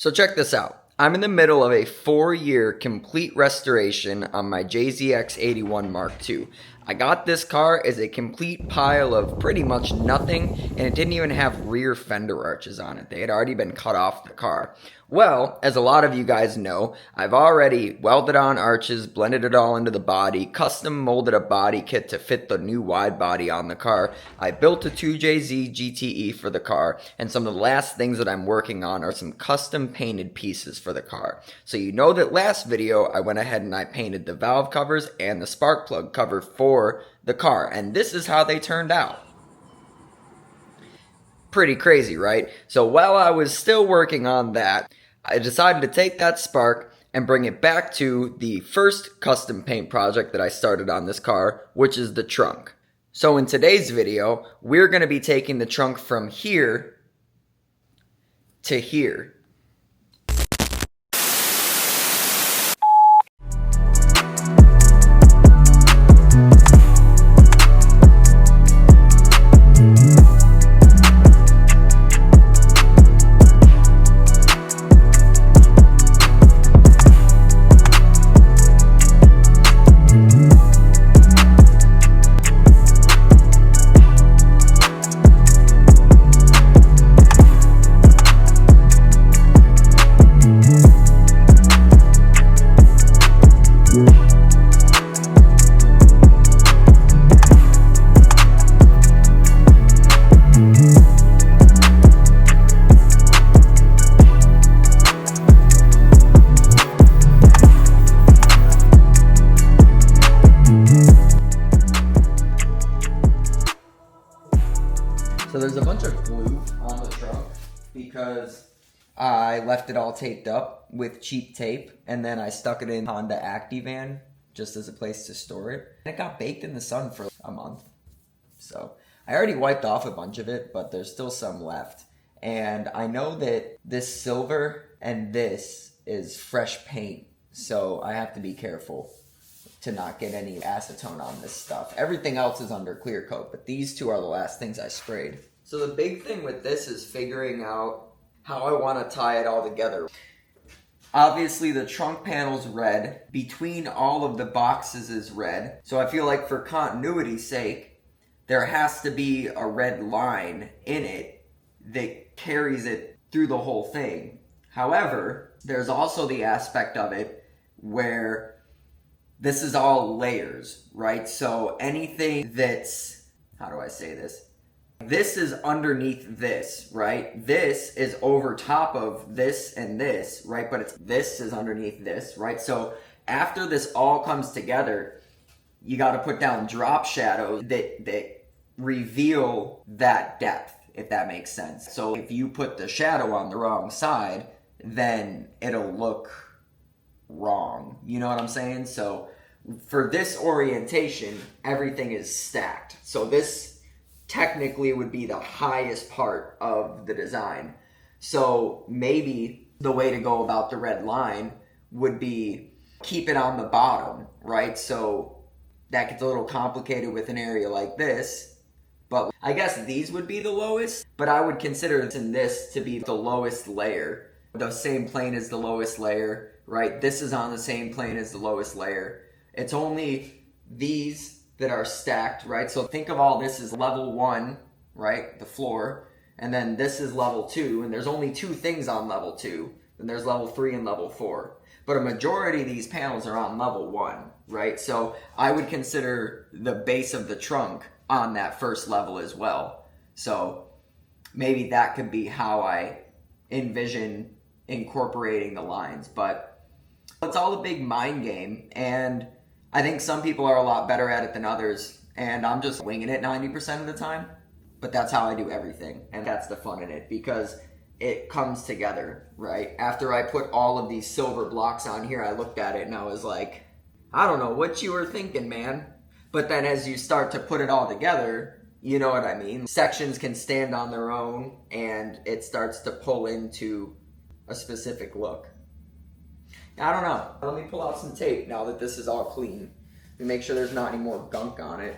So check this out. I'm in the middle of a 4-year complete restoration on my JZX81 Mark II. I got this car as a complete pile of pretty much nothing, and it didn't even have rear fender arches on it. They had already been cut off the car. Well, as a lot of you guys know, I've already welded on arches, blended it all into the body, custom molded a body kit to fit the new wide body on the car. I built a 2JZ GTE for the car, and some of the last things that I'm working on are some custom painted pieces for the car. So you know that last video I went ahead and I painted the valve covers and the spark plug cover for the car, and this is how they turned out. Pretty crazy, right? So while I was still working on that, I decided to take that spark and bring it back to the first custom paint project that I started on this car, which is the trunk. So in today's video, we're going to be taking the trunk from here to here. So there's a bunch of glue on the trunk because I left it all taped up with cheap tape, and then I stuck it in Honda Activan just as a place to store it. And it got baked in the sun for a month. So I already wiped off a bunch of it, but there's still some left. And I know that this silver and this is fresh paint, so I have to be careful to not get any acetone on this stuff. Everything else is under clear coat, but these two are the last things I sprayed. So the big thing with this is figuring out how I want to tie it all together. Obviously the trunk panel's red, between all of the boxes is red, so I feel like for continuity's sake, there has to be a red line in it that carries it through the whole thing. However, there's also the aspect of it where this is all layers, right? So anything that's, how do I say this? This is underneath this, right? This is over top of this and this, right? But this is underneath this, right? So after this all comes together, you got to put down drop shadows that reveal that depth, if that makes sense. So if you put the shadow on the wrong side, then it'll look wrong. You know what I'm saying? So for this orientation, everything is stacked. So this technically would be the highest part of the design. So maybe the way to go about the red line would be keep it on the bottom, right? So that gets a little complicated with an area like this, but I guess these would be the lowest, but I would consider this to be the lowest layer. The same plane as the lowest layer, right? This is on the same plane as the lowest layer. It's only these that are stacked, right? So think of all this as level 1, right? The floor. And then this is level 2, and there's only 2 things on level 2. Then there's level 3 and level 4. But a majority of these panels are on level 1, right? So I would consider the base of the trunk on that first level as well. So maybe that could be how I envision incorporating the lines. But it's all a big mind game, and I think some people are a lot better at it than others, and I'm just winging it 90% of the time. But that's how I do everything, and that's the fun in it, because it comes together, right? After I put all of these silver blocks on here, I looked at it and I was like, I don't know what you were thinking, man. But then as you start to put it all together, you know what I mean? Sections can stand on their own, and it starts to pull into a specific look. I don't know. Let me pull out some tape now that this is all clean. Let me make sure there's not any more gunk on it.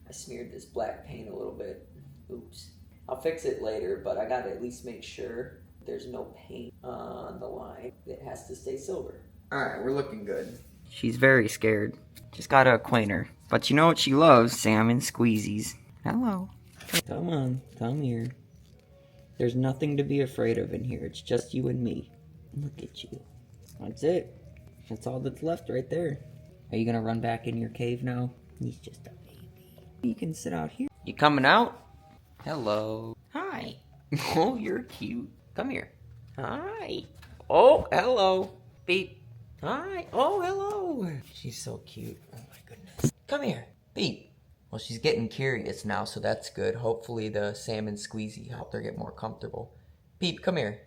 I smeared this black paint a little bit. Oops. I'll fix it later, but I gotta at least make sure there's no paint on the line. It has to stay silver. Alright, we're looking good. She's very scared. Just gotta acquaint her. But you know what she loves? Salmon squeezies. Hello. Come on, come here. There's nothing to be afraid of in here. It's just you and me. Look at you. That's it. That's all that's left right there. Are you gonna run back in your cave now? He's just a baby. You can sit out here. You coming out? Hello. Hi. Oh, you're cute. Come here. Hi. Oh, hello. Beep. Hi. Oh, hello. She's so cute. Oh my goodness. Come here. Beep. Well, she's getting curious now, so that's good. Hopefully the salmon squeezy helped her get more comfortable. Beep, come here.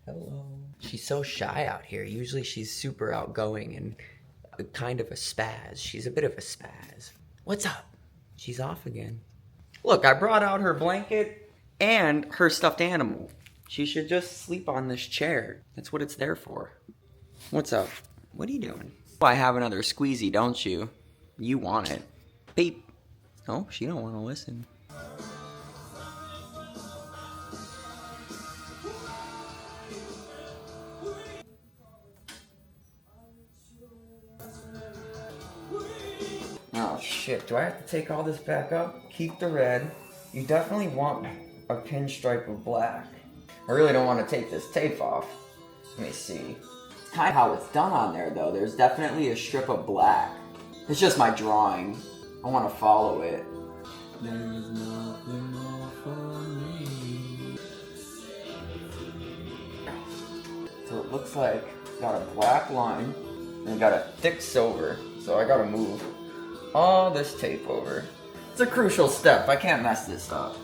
Hello. She's so shy out here. Usually she's super outgoing and kind of a spaz. She's a bit of a spaz. What's up? She's off again. Look, I brought out her blanket and her stuffed animal. She should just sleep on this chair. That's what it's there for. What's up? What are you doing? I have another squeezy, don't you? You want it. Beep. Oh, she don't want to listen. Oh shit, do I have to take all this back up? Keep the red. You definitely want a pinstripe of black. I really don't want to take this tape off. Let me see. It's kind of how it's done on there though. There's definitely a strip of black. It's just my drawing. I want to follow it. There's nothing more for me. So it looks like got a black line and got a thick silver. So I gotta move all this tape over. It's a crucial step. I can't mess this up.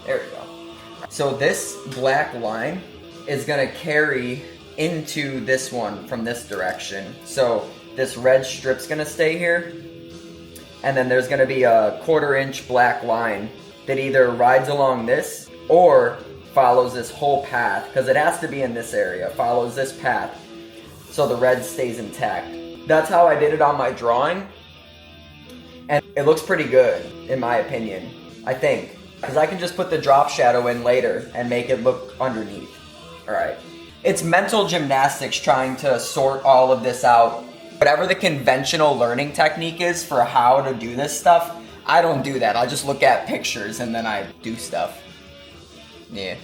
There we go. So this black line is gonna carry into this one from this direction. So this red strip's gonna stay here, and then there's gonna be a 1/4 inch black line that either rides along this or follows this whole path, because it has to be in this area, follows this path so the red stays intact. That's how I did it on my drawing, and it looks pretty good in my opinion, I think, because I can just put the drop shadow in later and make it look underneath. Alright. It's mental gymnastics trying to sort all of this out. Whatever the conventional learning technique is for how to do this stuff, I don't do that. I just look at pictures and then I do stuff. Yeah.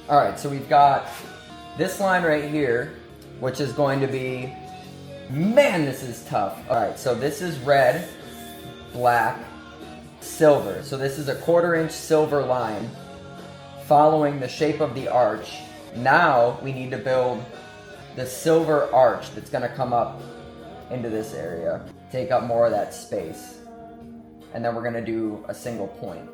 Alright, so we've got this line right here, which is going to be, man, this is tough. Alright, so this is red, black, silver. So this is a 1/4 inch silver line following the shape of the arch. Now we need to build the silver arch that's going to come up into this area, take up more of that space. And then we're going to do a single point,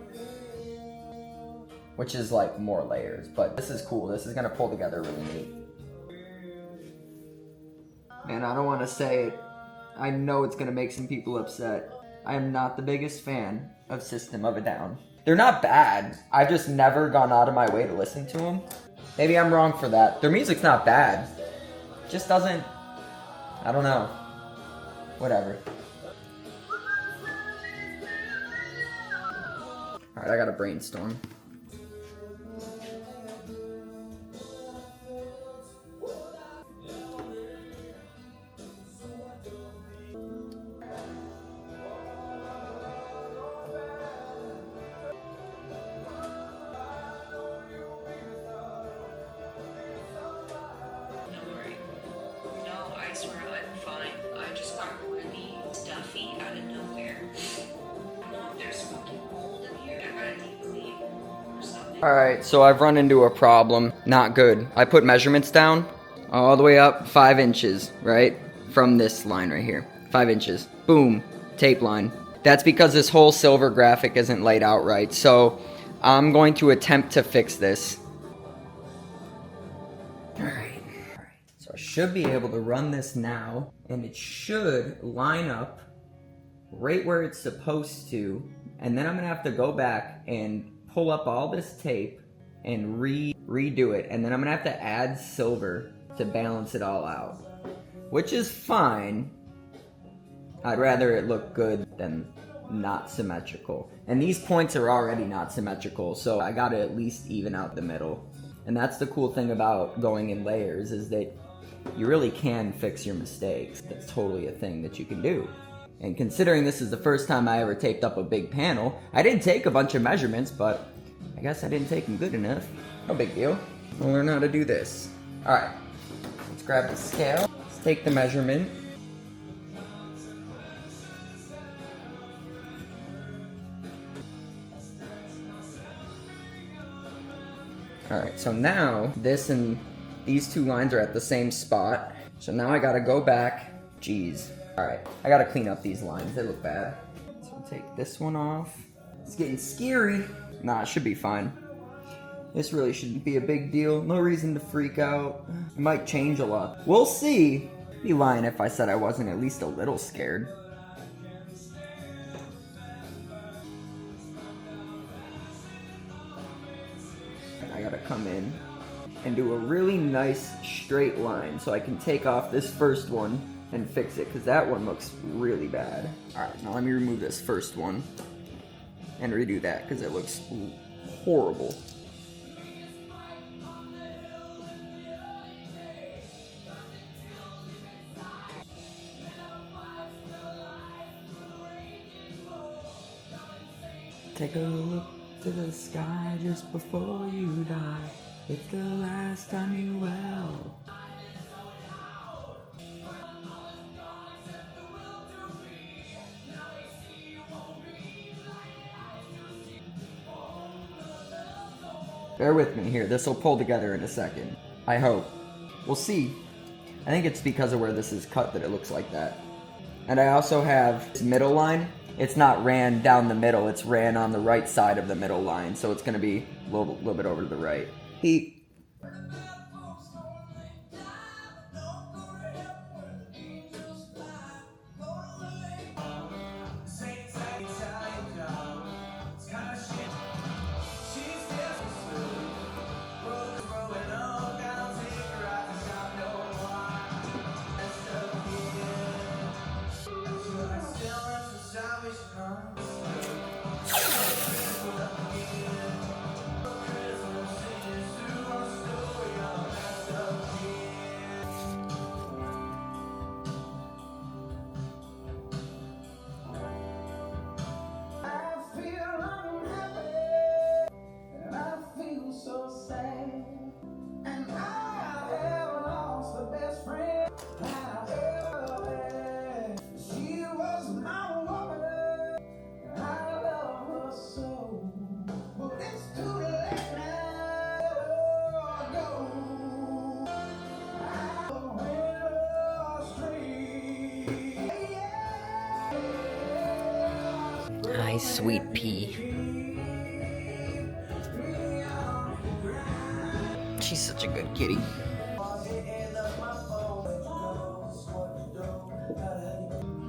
which is like more layers, but this is cool. This is gonna pull together really neat. Man, I don't wanna say it. I know it's gonna make some people upset. I am not the biggest fan of System of a Down. They're not bad. I've just never gone out of my way to listen to them. Maybe I'm wrong for that. Their music's not bad. It just doesn't, I don't know. Whatever. Alright, I gotta brainstorm. Alright, so I've run into a problem. Not good. I put measurements down all the way up 5 inches, right? From this line right here. 5 inches. Boom. Tape line. That's because this whole silver graphic isn't laid out right. So I'm going to attempt to fix this. Alright. So I should be able to run this now, and it should line up right where it's supposed to. And then I'm gonna have to go back and pull up all this tape and redo it. And then I'm gonna have to add silver to balance it all out, which is fine. I'd rather it look good than not symmetrical. And these points are already not symmetrical, so I gotta at least even out the middle. And that's the cool thing about going in layers, is that you really can fix your mistakes. That's totally a thing that you can do. And considering this is the first time I ever taped up a big panel, I did take a bunch of measurements, but I guess I didn't take them good enough. No big deal. I'll learn how to do this. Alright, let's grab the scale. Let's take the measurement. Alright, so now this and these two lines are at the same spot. So now I gotta go back. Jeez. Alright, I gotta clean up these lines. They look bad. So I'll take this one off. It's getting scary. Nah, it should be fine. This really shouldn't be a big deal. No reason to freak out. It might change a lot. We'll see. I'd be lying if I said I wasn't at least a little scared. I gotta come in and do a really nice straight line so I can take off this first one and fix it, because that one looks really bad. Alright, now let me remove this first one and redo that because it looks horrible. Take a look to the sky just before you die. It's the last time you will. Bear with me here. This will pull together in a second. I hope. We'll see. I think it's because of where this is cut that it looks like that. And I also have this middle line. It's not ran down the middle, it's ran on the right side of the middle line, so it's gonna be a little bit over to the right. Heat. Hi, sweet pea. She's such a good kitty.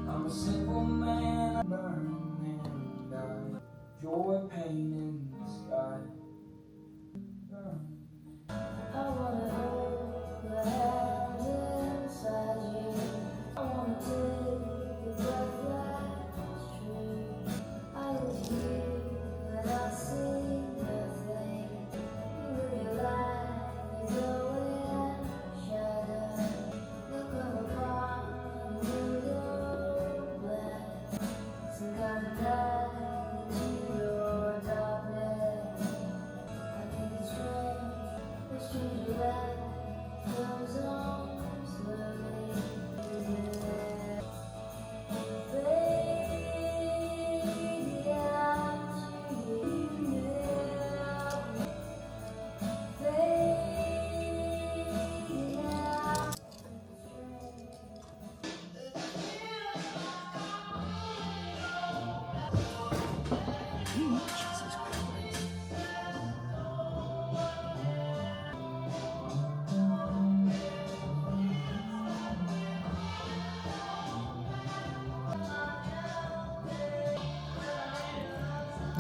I'm a simple man, burning and dying. Joy, pain in the sky. I wanna hold the hand inside you. I wanna take the breath that's true. I was here and I see nothing. You realize the way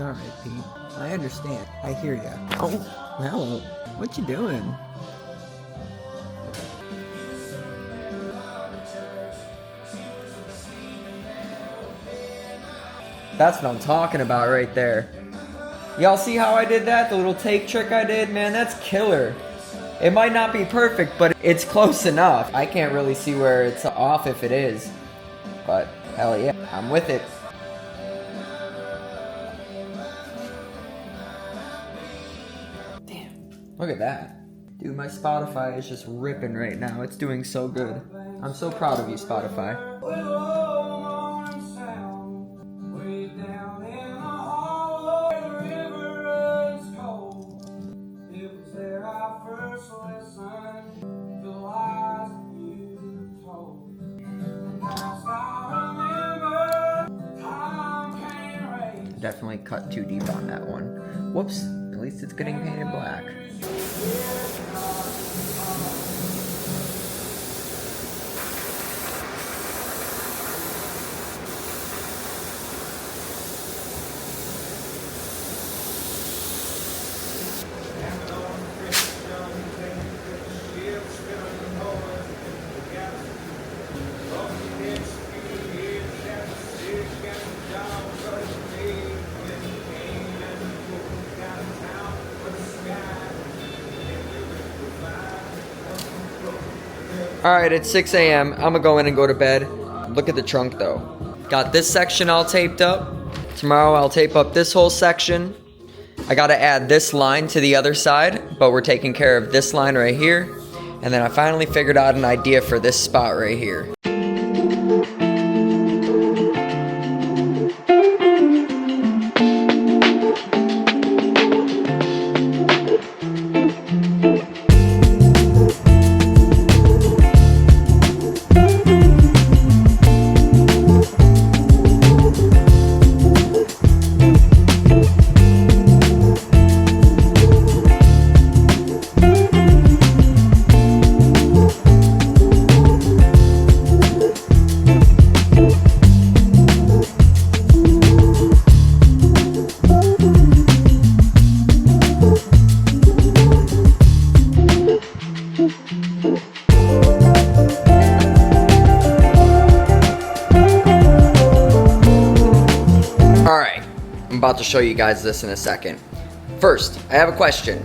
Alright, Pete. I understand. I hear ya. Oh, well, what you doing? That's what I'm talking about right there. Y'all see how I did that? The little take trick I did? Man, that's killer. It might not be perfect, but it's close enough. I can't really see where it's off if it is. But, hell yeah, I'm with it. Damn, look at that. Dude, my Spotify is just ripping right now. It's doing so good. I'm so proud of you, Spotify. Definitely cut too deep on that one. Whoops, at least it's getting painted black. Alright, it's 6 a.m. I'm gonna go in and go to bed. Look at the trunk though. Got this section all taped up. Tomorrow I'll tape up this whole section. I gotta add this line to the other side, but we're taking care of this line right here. And then I finally figured out an idea for this spot right here. I'm about to show you guys this in a second. First, I have a question.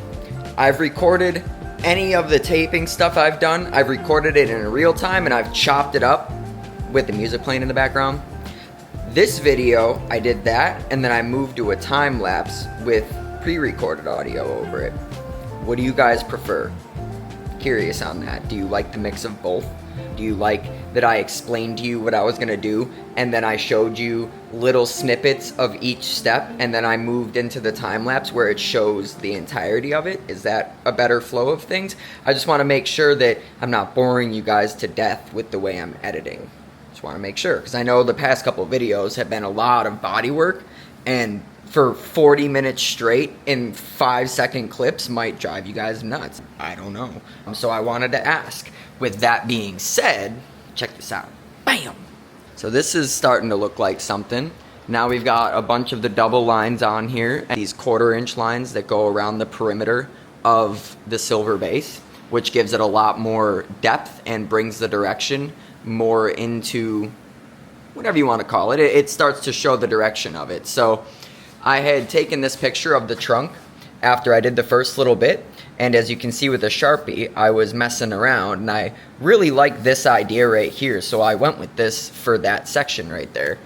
I've recorded any of the taping stuff I've done. I've recorded it in real time and I've chopped it up with the music playing in the background. This video, I did that and then I moved to a time lapse with pre-recorded audio over it. What do you guys prefer? Curious on that. Do you like the mix of both? Do you like that I explained to you what I was gonna do and then I showed you little snippets of each step and then I moved into the time lapse where it shows the entirety of it? Is that a better flow of things? I just want to make sure that I'm not boring you guys to death with the way I'm editing. Just want to make sure, because I know the past couple videos have been a lot of body work, and for 40 minutes straight in 5-second clips might drive you guys nuts. I don't know. So I wanted to ask. With that being said, check this out. Bam! So this is starting to look like something. Now we've got a bunch of the double lines on here, and these 1/4-inch lines that go around the perimeter of the silver base, which gives it a lot more depth and brings the direction more into whatever you want to call it. It starts to show the direction of it. So I had taken this picture of the trunk after I did the first little bit, and as you can see with the Sharpie, I was messing around, and I really like this idea right here, so I went with this for that section right there.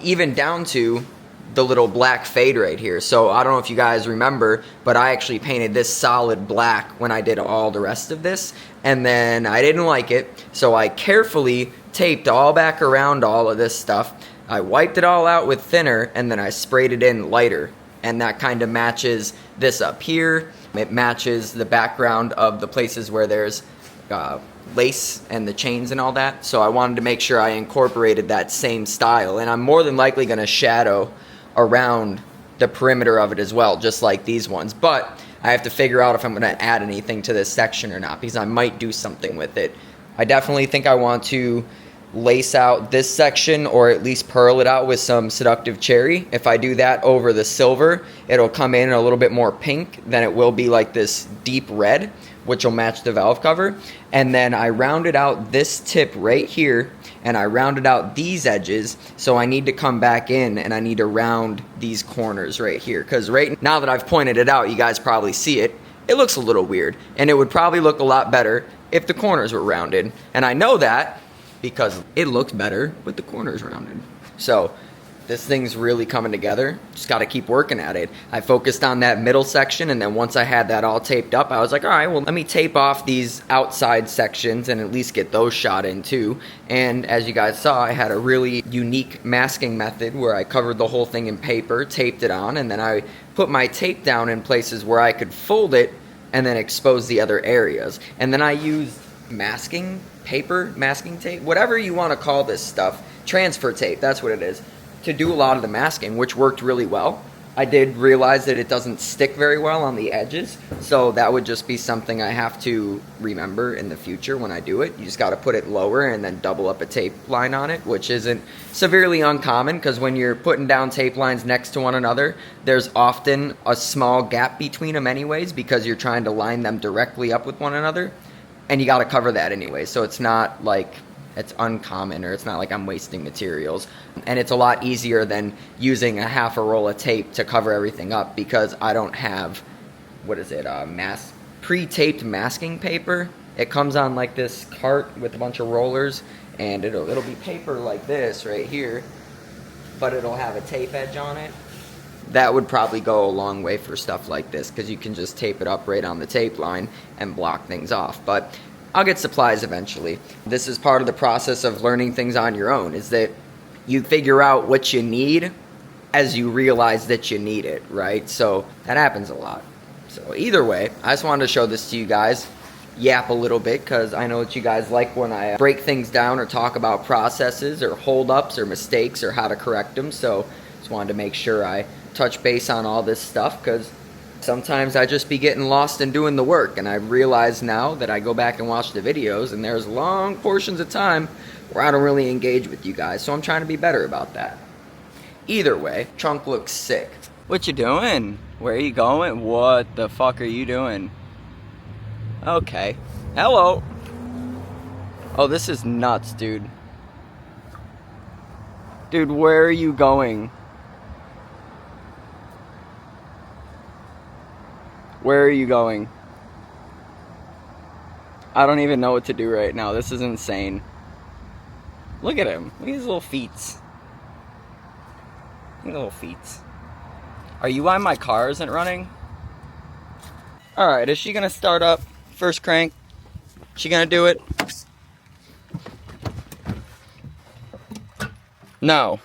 Even down to the little black fade right here. So I don't know if you guys remember, but I actually painted this solid black when I did all the rest of this, and then I didn't like it, so I carefully taped all back around all of this stuff. I wiped it all out with thinner, and then I sprayed it in lighter, and that kind of matches this up here. It matches the background of the places where there's lace and the chains and all that. So I wanted to make sure I incorporated that same style, and I'm more than likely going to shadow around the perimeter of it as well, just like these ones. But I have to figure out if I'm going to add anything to this section or not, because I might do something with it. I definitely think I want to lace out this section or at least pearl it out with some Seductive Cherry. If I do that over the silver, it'll come in a little bit more pink than it will be like this deep red, which will match the valve cover. And then I rounded out this tip right here, and I rounded out these edges, so I need to come back in and I need to round these corners right here, because right now that I've pointed it out, you guys probably see it. It looks a little weird, and it would probably look a lot better if the corners were rounded. And I know that because it looks better with the corners rounded. So this thing's really coming together. Just got to keep working at it. I focused on that middle section, and then once I had that all taped up, I was like, all right, well, let me tape off these outside sections and at least get those shot in too. And as you guys saw, I had a really unique masking method where I covered the whole thing in paper, taped it on, and then I put my tape down in places where I could fold it and then expose the other areas. And then I used masking paper, masking tape, whatever you want to call this stuff, transfer tape, that's what it is, to do a lot of the masking, which worked really well. I did realize that it doesn't stick very well on the edges, so that would just be something I have to remember in the future when I do it. You just got to put it lower and then double up a tape line on it, which isn't severely uncommon, because when you're putting down tape lines next to one another, there's often a small gap between them anyways, because you're trying to line them directly up with one another, and you got to cover that anyway, so it's not like it's uncommon, or it's not like I'm wasting materials. And it's a lot easier than using a half a roll of tape to cover everything up, because I don't have, pre-taped masking paper. It comes on like this cart with a bunch of rollers, and it'll be paper like this right here, but it'll have a tape edge on it. That would probably go a long way for stuff like this, because you can just tape it up right on the tape line and block things off. But I'll get supplies eventually. This is part of the process of learning things on your own, is that you figure out what you need as you realize that you need it, right? So that happens a lot. So either way, I just wanted to show this to you guys, yap a little bit, because I know that you guys like when I break things down or talk about processes or holdups or mistakes or how to correct them. So just wanted to make sure I touch base on all this stuff, because sometimes I just be getting lost in doing the work, and I realize now that I go back and watch the videos, and there's long portions of time where I don't really engage with you guys, so I'm trying to be better about that. Either way, trunk looks sick. What you doing? Where are you going? What the fuck are you doing? Okay. Hello. Oh, this is nuts, dude. Dude, where are you going? Where are you going? I don't even know what to do right now. This is insane. Look at him. Look at his little feet. Look at his little feet. Are you why my car isn't running? Alright, is she gonna start up? First crank. She gonna do it? No.